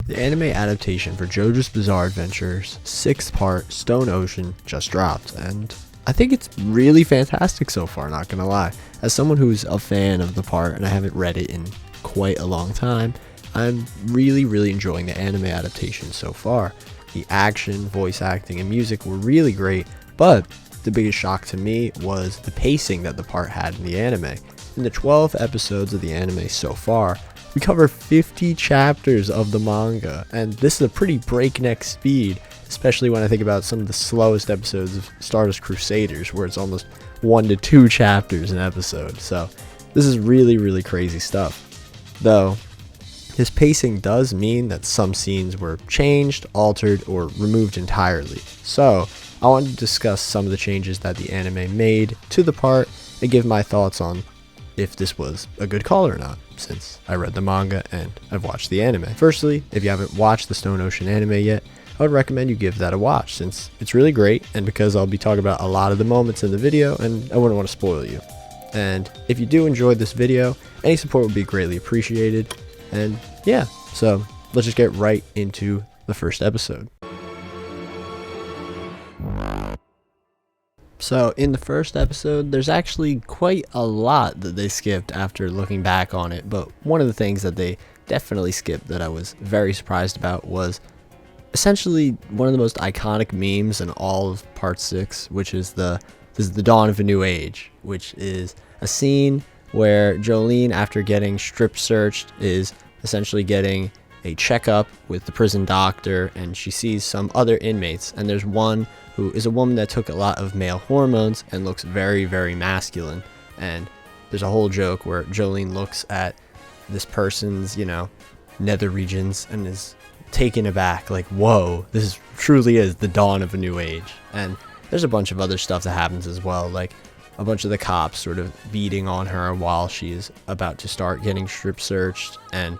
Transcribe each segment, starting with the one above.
The anime adaptation for JoJo's Bizarre Adventures 6th part Stone Ocean just dropped, and I think it's really fantastic so far, not gonna lie. As someone who's a fan of the part and I haven't read it in quite a long time, I'm really enjoying the anime adaptation so far. The action, voice acting, and music were really great, but the biggest shock to me was the pacing that the part had in the anime. In the 12 episodes of the anime so far, we cover 50 chapters of the manga, and this is a pretty breakneck speed, especially when I think about some of the slowest episodes of Stardust Crusaders, where it's almost 1 to 2 chapters an episode. So this is really crazy stuff. Though this pacing does mean that some scenes were changed, altered, or removed entirely. So I wanted to discuss some of the changes that the anime made to the part and give my thoughts on if this was a good call or not, since I read the manga and I've watched the anime. Firstly, if you haven't watched the Stone Ocean anime yet, I would recommend you give that a watch, since it's really great, and because I'll be talking about a lot of the moments in the video and I wouldn't want to spoil you. And if you do enjoy this video, any support would be greatly appreciated. And yeah, so let's just get right into the first episode. So in the first episode, there's actually quite a lot that they skipped after looking back on it, but one of the things that they definitely skipped that I was very surprised about was essentially one of the most iconic memes in all of part 6, which is this is the dawn of a new age, which is a scene where Jolene, after getting strip searched, is essentially getting a checkup with the prison doctor, and she sees some other inmates, and there's one who is a woman that took a lot of male hormones and looks very masculine. And there's a whole joke where Jolene looks at this person's, nether regions and is taken aback, like, whoa, this truly is the dawn of a new age. And there's a bunch of other stuff that happens as well, like a bunch of the cops sort of beating on her while she is about to start getting strip searched, and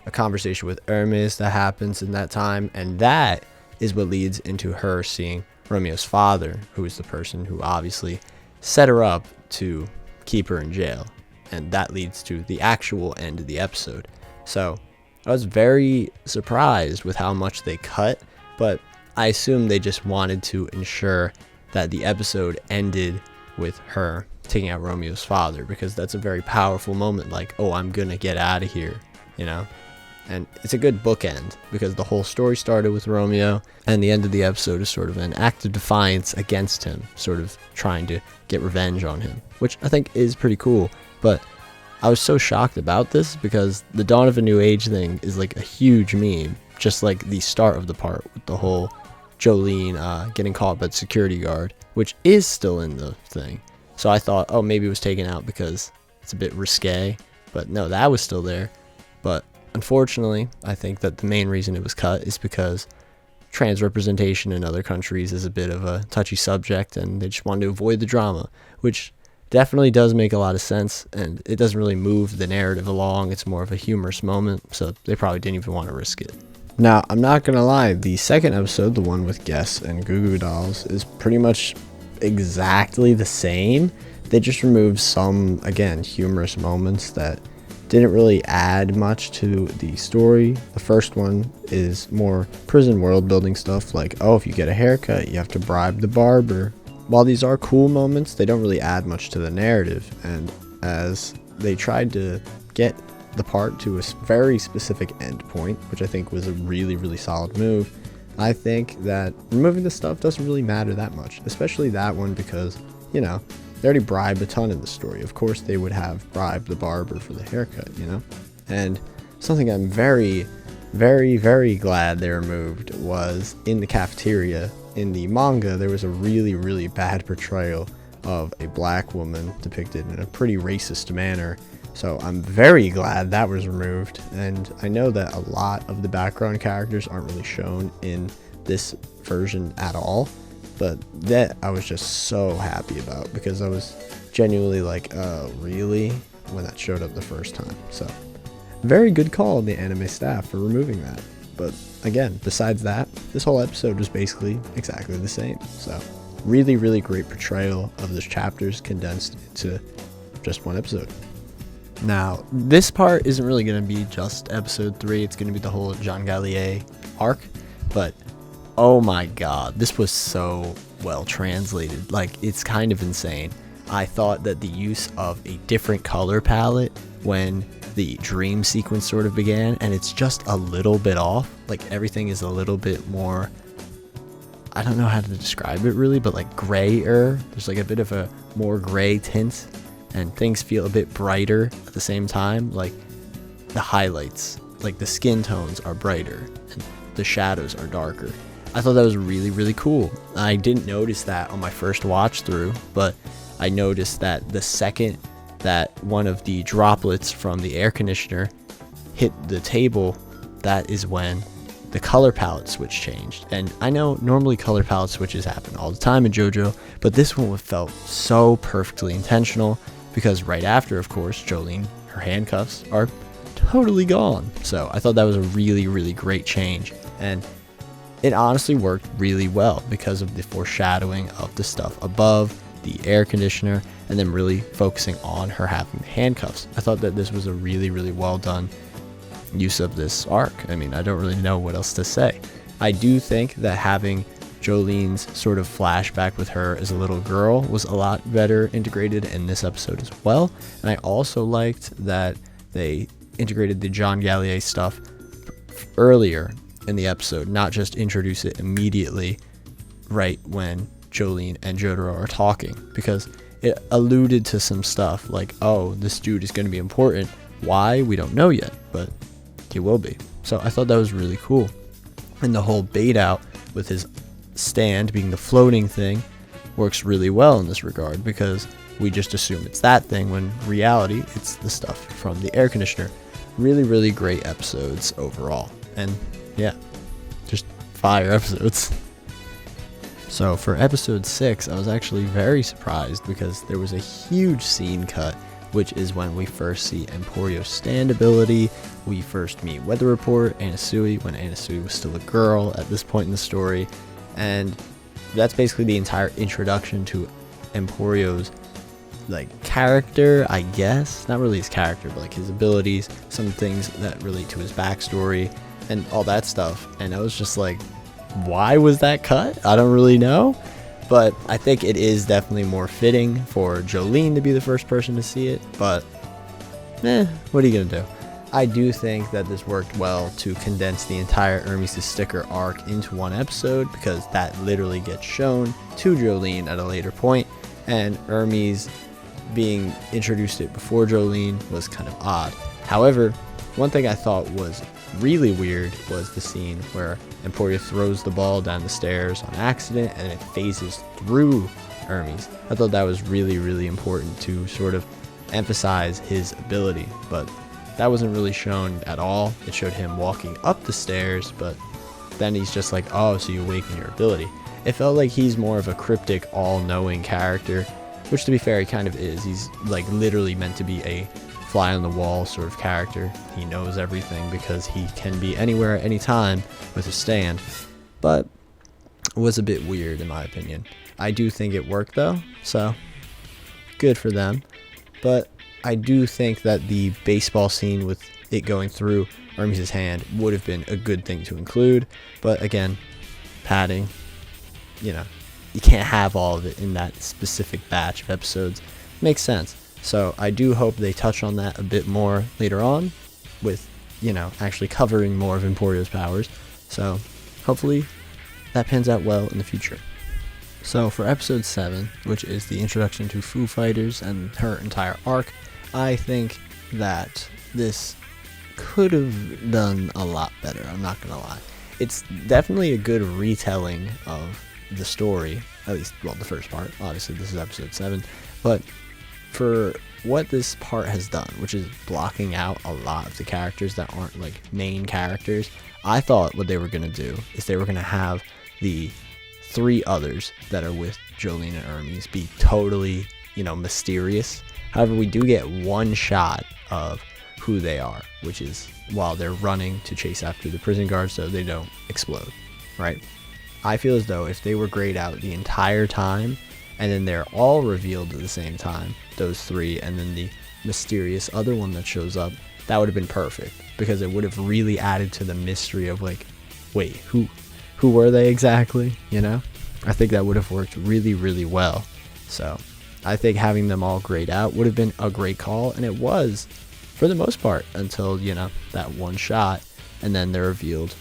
a conversation with Hermes that happens in that time, and that is what leads into her seeing Romeo's father, who is the person who obviously set her up to keep her in jail, and that leads to the actual end of the episode. So I was very surprised with how much they cut, but I assume they just wanted to ensure that the episode ended with her taking out Romeo's father, because that's a very powerful moment, like, oh, I'm gonna get out of here, And it's a good bookend, because the whole story started with Romeo, and the end of the episode is sort of an act of defiance against him, sort of trying to get revenge on him, which I think is pretty cool. But I was so shocked about this because the Dawn of a New Age thing is like a huge meme, just like the start of the part with the whole Jolene getting caught by the security guard, which is still in the thing. So I thought, oh, maybe it was taken out because it's a bit risque, but no, that was still there. But unfortunately, I think that the main reason it was cut is because trans representation in other countries is a bit of a touchy subject, and they just wanted to avoid the drama, which definitely does make a lot of sense, and it doesn't really move the narrative along. It's more of a humorous moment, so they probably didn't even want to risk it. Now, I'm not gonna lie, the second episode, the one with Guess and Goo Goo Dolls, is pretty much exactly the same. They just removed some, again, humorous moments that didn't really add much to the story. The first one is more prison world building stuff, like, oh, if you get a haircut, you have to bribe the barber. While these are cool moments, they don't really add much to the narrative, and as they tried to get the part to a very specific end point, which I think was a really solid move, I think that removing the stuff doesn't really matter that much, especially that one, because, they already bribed a ton in the story. Of course they would have bribed the barber for the haircut, And something I'm very glad they removed was in the cafeteria. In the manga, there was a really bad portrayal of a black woman depicted in a pretty racist manner. So I'm very glad that was removed. And I know that a lot of the background characters aren't really shown in this version at all, but that I was just so happy about, because I was genuinely like, really? When that showed up the first time. So very good call on the anime staff for removing that. But again, besides that, this whole episode was basically exactly the same. So really great portrayal of the chapters condensed into just one episode. Now, this part isn't really going to be just episode 3, it's going to be the whole John Galliard arc, but oh my god, this was so well translated. Like, it's kind of insane. I thought that the use of a different color palette when the dream sequence sort of began, and it's just a little bit off, like everything is a little bit more, I don't know how to describe it really, but like grayer. There's like a bit of a more gray tint, and things feel a bit brighter at the same time. Like the highlights, like the skin tones are brighter and the shadows are darker. I thought that was really, really cool. I didn't notice that on my first watch through, but I noticed that the second that one of the droplets from the air conditioner hit the table, that is when the color palette switch changed. And I know normally color palette switches happen all the time in JoJo, but this one felt so perfectly intentional because right after, of course, Jolene, her handcuffs are totally gone. So I thought that was a really, really great change. And it honestly worked really well because of the foreshadowing of the stuff above, the air conditioner, and then really focusing on her having the handcuffs. I thought that this was a really, really well done use of this arc. I mean, I don't really know what else to say. I do think that having Jolene's sort of flashback with her as a little girl was a lot better integrated in this episode as well. And I also liked that they integrated the John Galliard stuff earlier in the episode, not just introduce it immediately right when Jolene and Jotaro are talking, because it alluded to some stuff like, oh, this dude is going to be important. Why? We don't know yet, but he will be. So I thought that was really cool. And the whole bait out with his stand being the floating thing works really well in this regard, because we just assume it's that thing when reality it's the stuff from the air conditioner. Really, really great episodes overall. And yeah, just fire episodes. So for episode 6, I was actually very surprised because there was a huge scene cut, which is when we first see Emporio's stand ability. We first meet Weather Report, Anasui, when Anasui was still a girl at this point in the story. And that's basically the entire introduction to Emporio's like character, I guess. Not really his character, but like his abilities, some things that relate to his backstory and all that stuff. And I was just like, why was that cut? I don't really know, but I think it is definitely more fitting for Jolene to be the first person to see it, but what are you gonna do? I do think that this worked well to condense the entire Hermes' sticker arc into one episode, because that literally gets shown to Jolene at a later point, and Hermes being introduced it before Jolene was kind of odd. However, one thing I thought was really weird was the scene where Emporio throws the ball down the stairs on accident and it phases through Hermes. I thought that was really, really important to sort of emphasize his ability, but that wasn't really shown at all. It showed him walking up the stairs, but then he's just like, oh, so you awaken your ability. It felt like he's more of a cryptic, all-knowing character, which to be fair, he kind of is. He's like literally meant to be a fly on the wall sort of character. He knows everything because he can be anywhere at any time with a stand, but it was a bit weird in my opinion. I do think it worked though, so good for them. But I do think that the baseball scene with it going through Hermes' hand would have been a good thing to include, but again, padding, you can't have all of it in that specific batch of episodes. Makes sense. So I do hope they touch on that a bit more later on with, actually covering more of Emporio's powers. So hopefully that pans out well in the future. So for episode 7, which is the introduction to Foo Fighters and her entire arc, I think that this could have done a lot better. I'm not going to lie. It's definitely a good retelling of the story, at least, well, the first part. Obviously, this is episode 7. But for what this part has done, which is blocking out a lot of the characters that aren't like main characters, I thought what they were going to do is they were going to have the 3 others that are with Jolene and Hermes be totally, mysterious. However, we do get one shot of who they are, which is while they're running to chase after the prison guards so they don't explode, right? I feel as though if they were grayed out the entire time and then they're all revealed at the same time, those 3, and then the mysterious other one that shows up, that would have been perfect, because it would have really added to the mystery of like, wait, who were they exactly, you know? I think that would have worked really, really well. So I think having them all grayed out would have been a great call, and it was for the most part until, you know, that one shot, and then they're revealed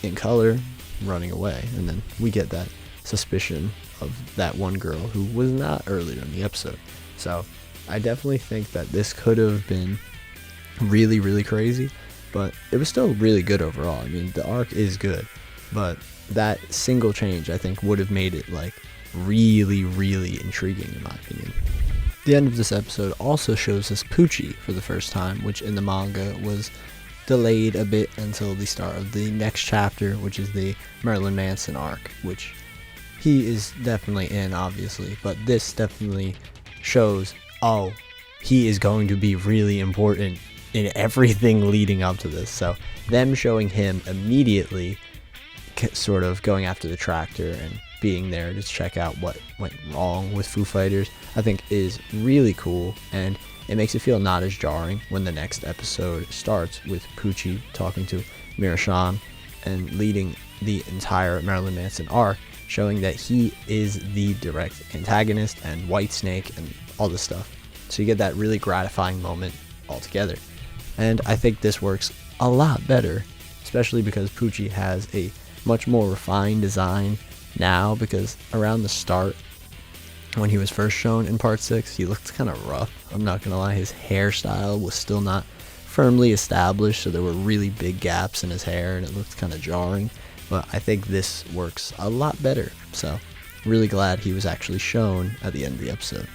in color running away, and then we get that suspicion of that one girl who was not earlier in the episode. So I definitely think that this could have been really, really crazy, but it was still really good overall. I mean, the arc is good, but that single change I think would have made it like really, really intriguing in my opinion. The end of this episode also shows us Pucci for the first time, which in the manga was delayed a bit until the start of the next chapter, which is the Marilyn Manson arc, which he is definitely in, obviously, but this definitely shows, oh, he is going to be really important in everything leading up to this. So them showing him immediately sort of going after the tractor and being there to check out what went wrong with Foo Fighters, I think is really cool, and it makes it feel not as jarring when the next episode starts with Pucci talking to Mirashan and leading the entire Marilyn Manson arc, showing that he is the direct antagonist and Whitesnake and all this stuff. So you get that really gratifying moment altogether. And I think this works a lot better, especially because Pucci has a much more refined design now, because around the start, when he was first shown in part 6, he looked kind of rough. I'm not gonna lie, his hairstyle was still not firmly established, so there were really big gaps in his hair and it looked kind of jarring. But I think this works a lot better, so really glad he was actually shown at the end of the episode.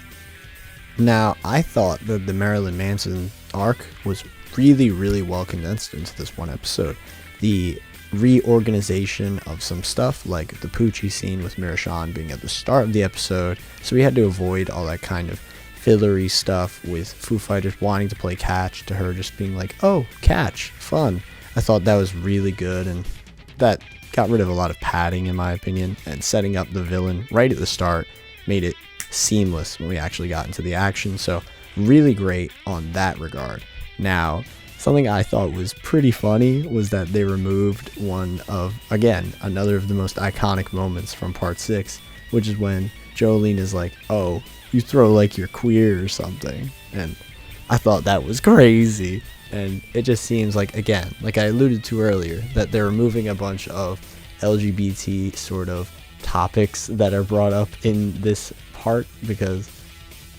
Now, I thought that the Marilyn Manson arc was really, really well condensed into this one episode. The reorganization of some stuff, like the Pucci scene with Mirashan being at the start of the episode, so we had to avoid all that kind of fillery stuff with Foo Fighters wanting to play catch to her just being like, oh, catch, fun. I thought that was really good, and that got rid of a lot of padding in my opinion, and setting up the villain right at the start made it seamless when we actually got into the action. So really great on that regard. Now, something I thought was pretty funny was that they removed one of, again, another of the most iconic moments from part 6, which is when Jolene is like, oh, you throw like you're queer or something. And I thought that was crazy. And it just seems like, again, like I alluded to earlier, that they're removing a bunch of LGBT sort of topics that are brought up in this part, because,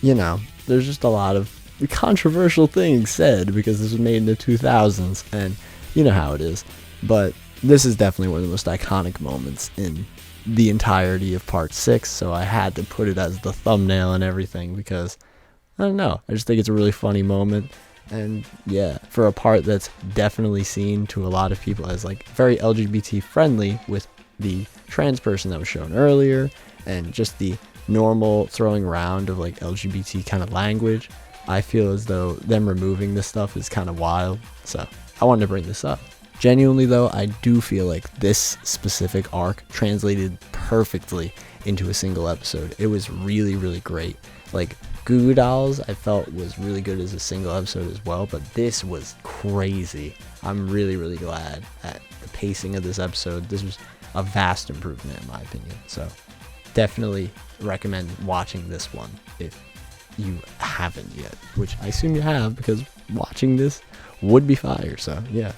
you know, there's just a lot of controversial things said because this was made in the 2000s, and you know how it is. But this is definitely one of the most iconic moments in the entirety of part 6, so I had to put it as the thumbnail and everything, because I don't know, I just think it's a really funny moment. And yeah, for a part that's definitely seen to a lot of people as like very LGBT friendly, with the trans person that was shown earlier and just the normal throwing around of like LGBT kind of language, I feel as though them removing this stuff is kind of wild. So I wanted to bring this up. Genuinely though, I do feel like this specific arc translated perfectly into a single episode. It was really, really great. Like Goo Goo Dolls, I felt was really good as a single episode as well, but this was crazy. I'm really, really glad at the pacing of this episode. This was a vast improvement in my opinion. So definitely recommend watching this one if you haven't yet, which I assume you have, because watching this would be fire. So yeah.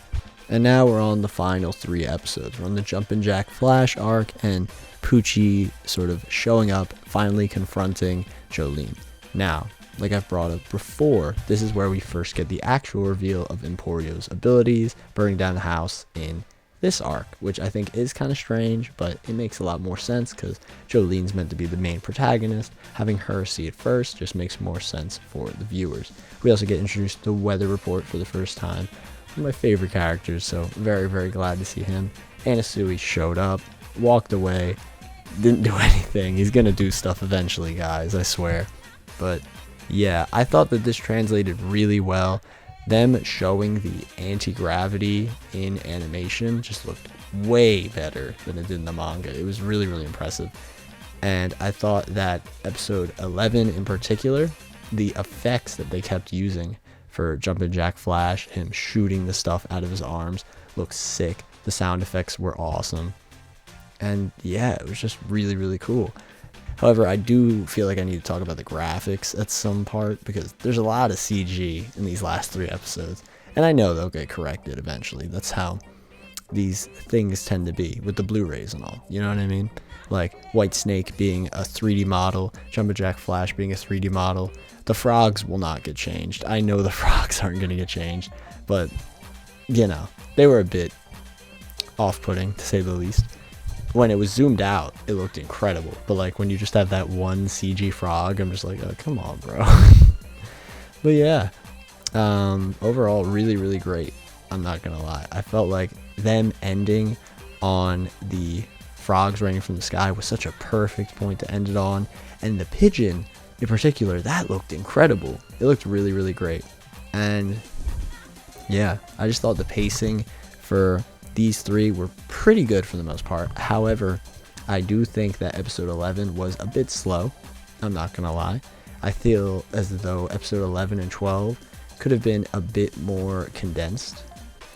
And now we're on the final 3 episodes. We're on the Jumpin' Jack Flash arc and Pucci sort of showing up, finally confronting Jolene. Now, like I've brought up before, this is where we first get the actual reveal of Emporio's abilities, burning down the house in this arc, which I think is kind of strange, but it makes a lot more sense because Jolene's meant to be the main protagonist. Having her see it first just makes more sense for the viewers. We also get introduced to the weather report for the first time. One of my favorite characters, so very, very glad to see him. Anasui showed up, walked away, didn't do anything. He's gonna do stuff eventually, guys, I swear. But yeah, I thought that this translated really well. Them showing the anti-gravity in animation just looked way better than it did in the manga. It was really, really impressive. And I thought that episode 11 in particular the effects that they kept using for Jumpin' Jack Flash, him shooting the stuff out of his arms, looks sick. The sound effects were awesome. And yeah, it was just really, really cool. However, I do feel like I need to talk about the graphics at some part, because there's a lot of CG in these last 3 episodes. And I know they'll get corrected eventually. That's how these things tend to be with the Blu-rays and all. You know what I mean? Like White Snake being a 3D model, Jumpin' Jack Flash being a 3D model. The frogs will not get changed. I know the frogs aren't going to get changed, but, you know, they were a bit off-putting, to say the least. When it was zoomed out, it looked incredible. But, like, when you just have that one CG frog, I'm just like, oh, come on, bro. But, yeah. Overall, really, really great. I'm not going to lie. I felt like them ending on the frogs raining from the sky was such a perfect point to end it on. And the pigeon, in particular, that looked incredible. It looked really, really great. And, yeah, I just thought the pacing for these 3 were pretty good for the most part. However, I do think that episode 11 was a bit slow. I'm not gonna lie. I feel as though episode 11 and 12 could have been a bit more condensed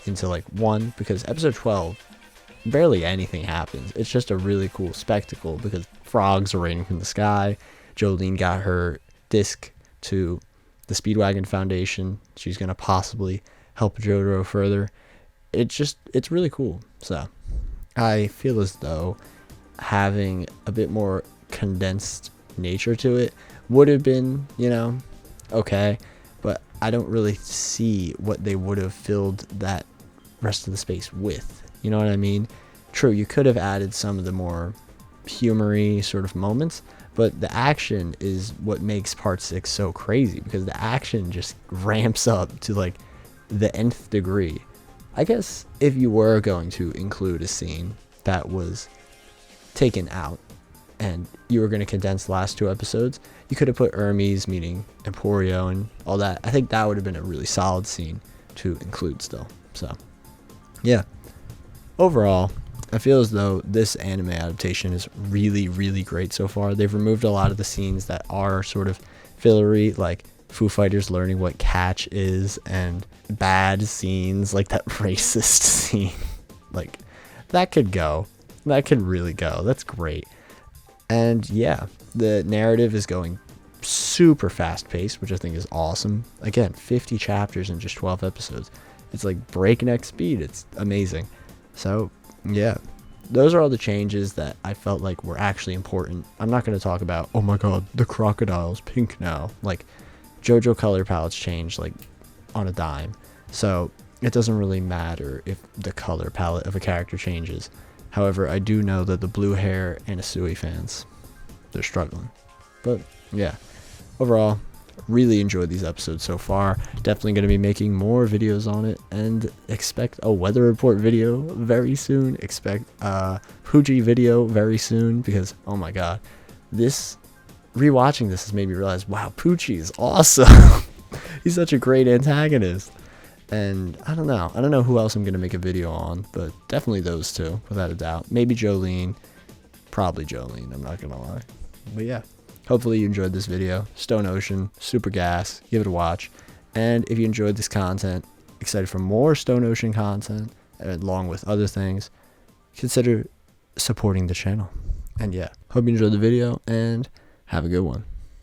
into like one, because episode 12 barely anything happens. It's just a really cool spectacle because frogs are raining from the sky. Jolene got her disc to the Speedwagon Foundation. She's gonna possibly help JoJo further. It's really cool. So I feel as though having a bit more condensed nature to it would have been, you know, okay, but I don't really see what they would have filled that rest of the space with. You know what I mean? True, you could have added some of the more humory sort of moments, but the action is what makes part 6 so crazy, because the action just ramps up to like the nth degree. I guess if you were going to include a scene that was taken out and you were going to condense the last 2 episodes, you could have put Hermes meeting Emporio and all that. I think that would have been a really solid scene to include still. So, yeah. Overall, I feel as though this anime adaptation is really, really great so far. They've removed a lot of the scenes that are sort of fillery, like Foo Fighters learning what catch is, and bad scenes like that racist scene. Like, that could go. That could really go. That's great. And yeah, the narrative is going super fast paced, which I think is awesome. Again, 50 chapters in just 12 episodes. It's like breakneck speed. It's amazing. So yeah, those are all the changes that I felt like were actually important. I'm not going to talk about, oh my god, the crocodile's pink now. Like, JoJo color palettes change like on a dime, so it doesn't really matter if the color palette of a character changes. However, I do know that the blue hair Anasui fans, they're struggling. But yeah, overall, really enjoyed these episodes so far. Definitely going to be making more videos on it, and expect a weather report video very soon. Expect a Pucci video very soon, because oh my god, rewatching this has made me realize, wow, Pucci is awesome. He's such a great antagonist. And I don't know who else I'm going to make a video on, but definitely those 2, without a doubt. Maybe Jolene. Probably Jolene, I'm not going to lie. But yeah, hopefully you enjoyed this video. Stone Ocean, super gas, give it a watch. And if you enjoyed this content, excited for more Stone Ocean content, along with other things, consider supporting the channel. And yeah, hope you enjoyed the video, and have a good one.